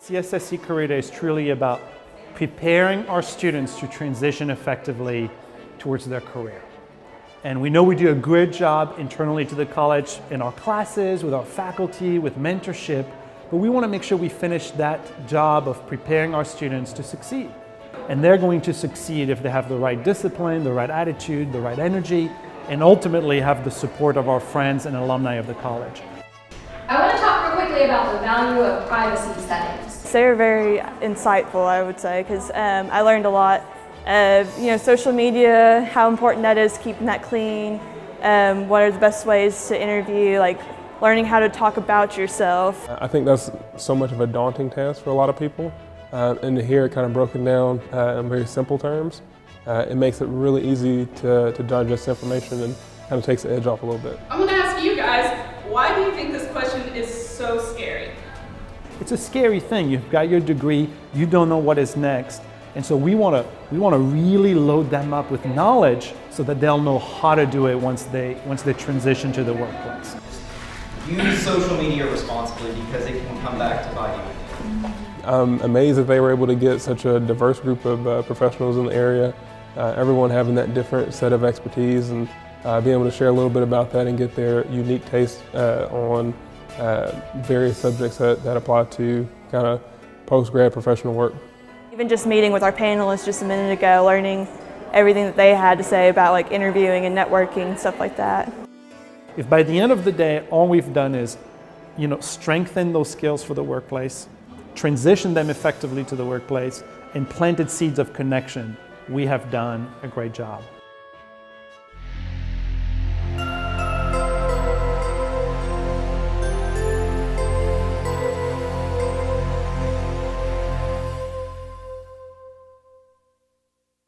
CSSC Career Day is truly about preparing our students to transition effectively towards their career. And we know we do a great job internally to the college in our classes, with our faculty, with mentorship, but we want to make sure we finish that job of preparing our students to succeed. And they're going to succeed if they have the right discipline, the right attitude, the right energy, and ultimately have the support of our friends and alumni of the college. I want to talk real quickly about the value of privacy settings. They were very insightful, I would say, because I learned a lot of social media, how important that is, keeping that clean, what are the best ways to interview, like learning how to talk about yourself. I think that's so much of a daunting task for a lot of people, and to hear it kind of broken down in very simple terms, it makes it really easy to digest information and kind of takes the edge off a little bit. I'm going to ask you guys, why do you think this question is so scary? It's a scary thing. You've got your degree, you don't know what is next, and so we want to really load them up with knowledge so that they'll know how to do it once they transition to the workplace. Use social media responsibly because it can come back to bite you. I'm amazed that they were able to get such a diverse group of professionals in the area, everyone having that different set of expertise, and being able to share a little bit about that and get their unique taste on various subjects that apply to kind of post-grad professional work. Even just meeting with our panelists just a minute ago, learning everything that they had to say about like interviewing and networking and stuff like that. If by the end of the day all we've done is strengthen those skills for the workplace, transition them effectively to the workplace, and planted seeds of connection, we have done a great job.